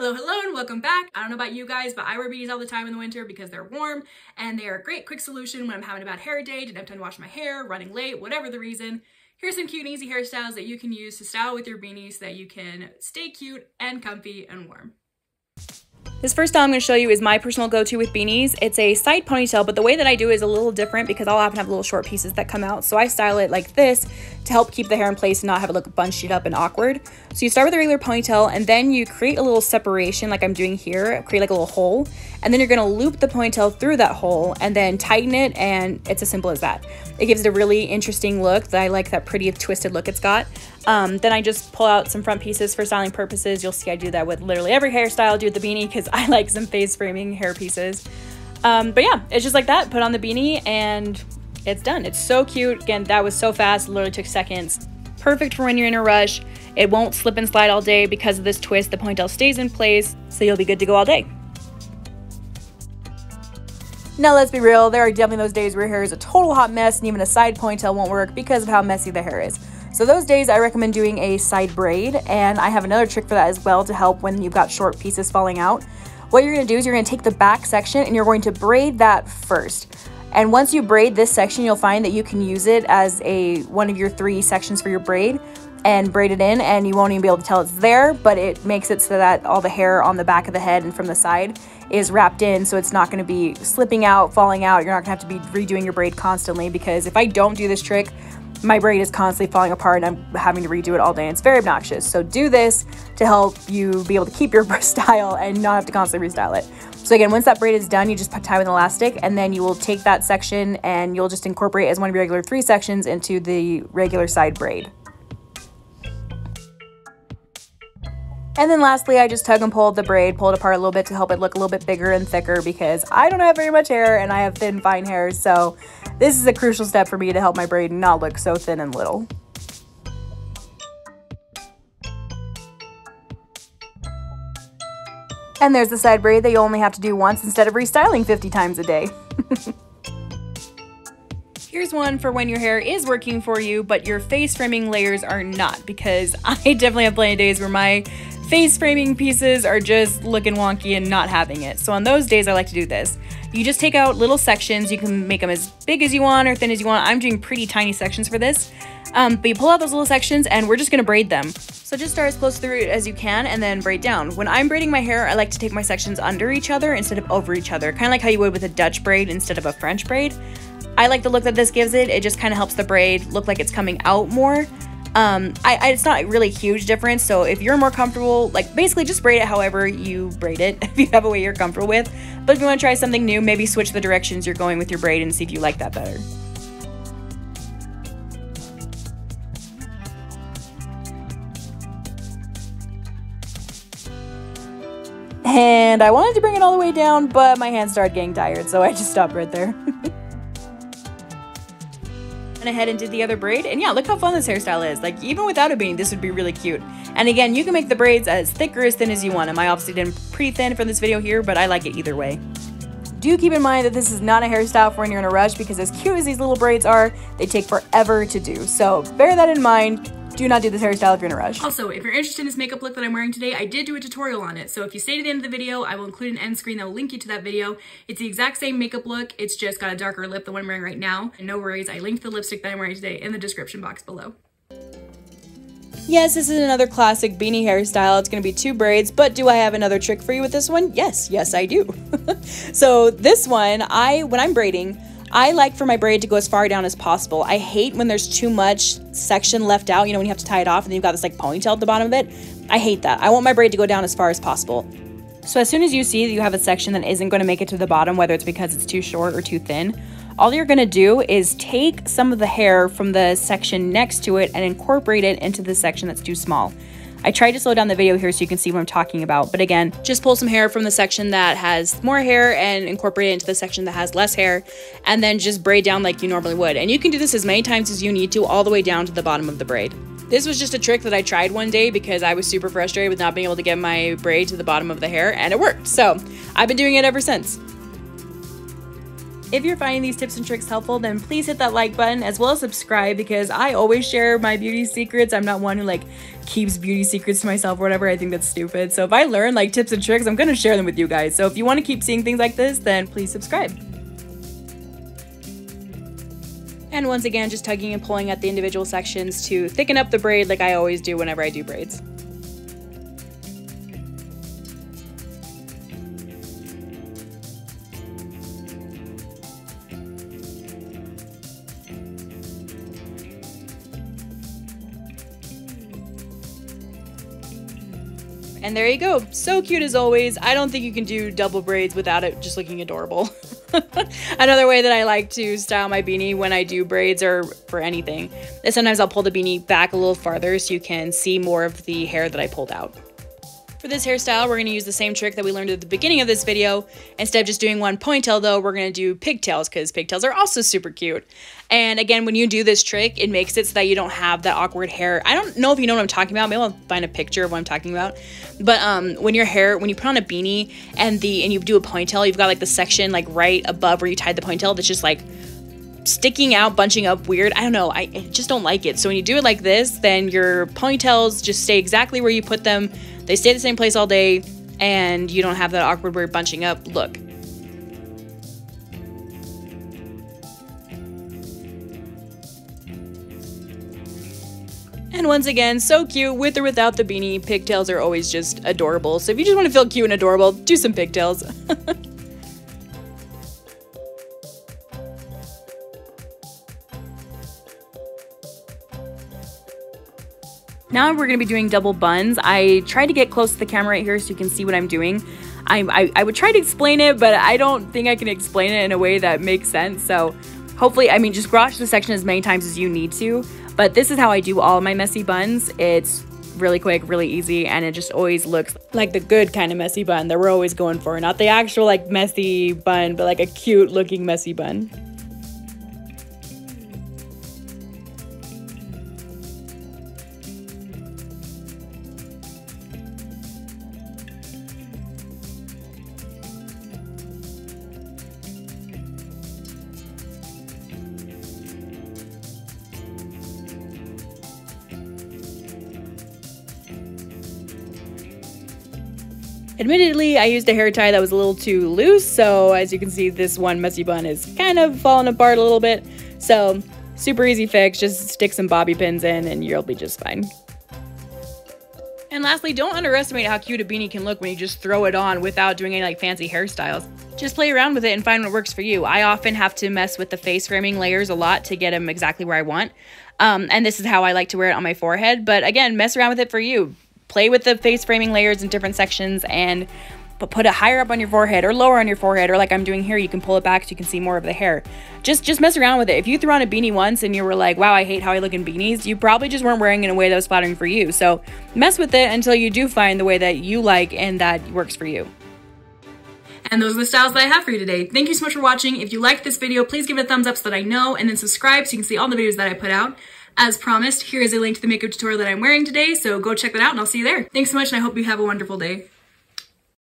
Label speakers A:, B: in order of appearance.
A: Hello, hello, and welcome back. I don't know about you guys, but I wear beanies all the time in the winter because they're warm and they are a great quick solution when I'm having a bad hair day, didn't have time to wash my hair, running late, whatever the reason. Here's some cute and easy hairstyles that you can use to style with your beanies so that you can stay cute and comfy and warm. This first style I'm going to show you is my personal go-to with beanies. It's a side ponytail, but the way that I do it is a little different because I'll often have little short pieces that come out. So I style it like this to help keep the hair in place and not have it look bunched up and awkward. So you start with a regular ponytail and then you create a little separation like I'm doing here, create like a little hole, and then you're going to loop the ponytail through that hole and then tighten it, and it's as simple as that. It gives it a really interesting look. I like that pretty twisted look it's got. Then I just pull out some front pieces for styling purposes. You'll see I do that with literally every hairstyle I do with the beanie because I like some face framing hair pieces. But yeah, it's just like that. Put on the beanie and it's done. It's so cute. Again, that was so fast. It literally took seconds. Perfect for when you're in a rush. It won't slip and slide all day because of this twist. The ponytail stays in place, so you'll be good to go all day. Now let's be real, there are definitely those days where your hair is a total hot mess and even a side ponytail won't work because of how messy the hair is. So those days I recommend doing a side braid, and I have another trick for that as well to help when you've got short pieces falling out. What you're going to do is you're going to take the back section and you're going to braid that first. And once you braid this section, you'll find that you can use it as one of your 3 sections for your braid and braid it in, and you won't even be able to tell it's there, but it makes it so that all the hair on the back of the head and from the side is wrapped in, so it's not going to be slipping out, falling out. You're not going to have to be redoing your braid constantly, because if I don't do this trick, my braid is constantly falling apart and I'm having to redo it all day, and it's very obnoxious. So do this to help you be able to keep your style and not have to constantly restyle it. So again, once that braid is done, you just tie with an elastic, and then you will take that section and you'll just incorporate as one of your regular 3 sections into the regular side braid. And then lastly, I just tug and pull the braid, pull it apart a little bit to help it look a little bit bigger and thicker because I don't have very much hair and I have thin, fine hair. So this is a crucial step for me to help my braid not look so thin and little. And there's the side braid that you only have to do once instead of restyling 50 times a day. Here's one for when your hair is working for you, but your face framing layers are not, because I definitely have plenty of days where my face framing pieces are just looking wonky and not having it. So on those days, I like to do this. You just take out little sections. You can make them as big as you want or thin as you want. I'm doing pretty tiny sections for this. But you pull out those little sections and we're just gonna braid them. So just start as close to the root as you can and then braid down. When I'm braiding my hair, I like to take my sections under each other instead of over each other, kind of like how you would with a Dutch braid instead of a French braid. I like the look that this gives it. It just kind of helps the braid look like it's coming out more. It's not really a huge difference, so if you're more comfortable, like basically just braid it however you braid it, if you have a way you're comfortable with. But if you want to try something new, maybe switch the directions you're going with your braid and see if you like that better. And I wanted to bring it all the way down, but my hands started getting tired, so I just stopped right there. Went ahead and did the other braid, and yeah, look how fun this hairstyle is. Like, even without a beanie, this would be really cute. And again, you can make the braids as thick or as thin as you want them. I obviously did them pretty thin for this video here, but I like it either way. Do keep in mind that this is not a hairstyle for when you're in a rush, because as cute as these little braids are, they take forever to do. So bear that in mind. Do not do this hairstyle if you're in a rush. Also, if you're interested in this makeup look that I'm wearing today, I did do a tutorial on it. So if you stay to the end of the video, I will include an end screen that will link you to that video. It's the exact same makeup look. It's just got a darker lip than what I'm wearing right now. And no worries, I linked the lipstick that I'm wearing today in the description box below. Yes, this is another classic beanie hairstyle. It's going to be 2 braids, but do I have another trick for you with this one? Yes, I do. So this one, when I'm braiding, I like for my braid to go as far down as possible. I hate when there's too much section left out, you know, when you have to tie it off and then you've got this like ponytail at the bottom of it. I hate that. I want my braid to go down as far as possible. So as soon as you see that you have a section that isn't going to make it to the bottom, whether it's because it's too short or too thin, all you're going to do is take some of the hair from the section next to it and incorporate it into the section that's too small. I tried to slow down the video here so you can see what I'm talking about, but again, just pull some hair from the section that has more hair and incorporate it into the section that has less hair, and then just braid down like you normally would. And you can do this as many times as you need to, all the way down to the bottom of the braid. This was just a trick that I tried one day because I was super frustrated with not being able to get my braid to the bottom of the hair, and it worked. So I've been doing it ever since. If you're finding these tips and tricks helpful, then please hit that like button as well as subscribe, because I always share my beauty secrets. I'm not one who like keeps beauty secrets to myself or whatever. I think that's stupid. So if I learn like tips and tricks, I'm gonna share them with you guys. So if you want to keep seeing things like this, then please subscribe. And once again, just tugging and pulling at the individual sections to thicken up the braid like I always do whenever I do braids. And there you go. So cute as always. I don't think you can do double braids without it just looking adorable. Another way that I like to style my beanie when I do braids or for anything is sometimes I'll pull the beanie back a little farther so you can see more of the hair that I pulled out. For this hairstyle, we're going to use the same trick that we learned at the beginning of this video. Instead of just doing one ponytail though, we're going to do pigtails because pigtails are also super cute. And again, when you do this trick, it makes it so that you don't have that awkward hair. I don't know if you know what I'm talking about. Maybe I'll find a picture of what I'm talking about. But when you put on a beanie and you do a ponytail, you've got like the section like right above where you tied the ponytail that's just like sticking out, bunching up weird. I don't know. I just don't like it. So when you do it like this, then your ponytails just stay exactly where you put them. They stay the same place all day, and you don't have that awkward weird bunching up look. And once again, so cute with or without the beanie. Pigtails are always just adorable. So if you just want to feel cute and adorable, do some pigtails. Now we're going to be doing double buns. I tried to get close to the camera right here so you can see what I'm doing. I would try to explain it, but I don't think I can explain it in a way that makes sense. So hopefully, I mean, just wash the section as many times as you need to. But this is how I do all my messy buns. It's really quick, really easy, and it just always looks like the good kind of messy bun that we're always going for. Not the actual like messy bun, but like a cute looking messy bun. Admittedly, I used a hair tie that was a little too loose, so as you can see, this one messy bun is kind of falling apart a little bit. So, super easy fix, just stick some bobby pins in and you'll be just fine. And lastly, don't underestimate how cute a beanie can look when you just throw it on without doing any like fancy hairstyles. Just play around with it and find what works for you. I often have to mess with the face framing layers a lot to get them exactly where I want. And this is how I like to wear it on my forehead. But again, mess around with it for you. Play with the face framing layers in different sections and put it higher up on your forehead or lower on your forehead, or like I'm doing here, you can pull it back so you can see more of the hair. Just mess around with it. If you threw on a beanie once and you were like, wow, I hate how I look in beanies, you probably just weren't wearing it in a way that was flattering for you. So mess with it until you do find the way that you like and that works for you. And those are the styles that I have for you today. Thank you so much for watching. If you liked this video, please give it a thumbs up so that I know, and then subscribe so you can see all the videos that I put out. As promised, here is a link to the makeup tutorial that I'm wearing today, so go check that out and I'll see you there. Thanks so much and I hope you have a wonderful day.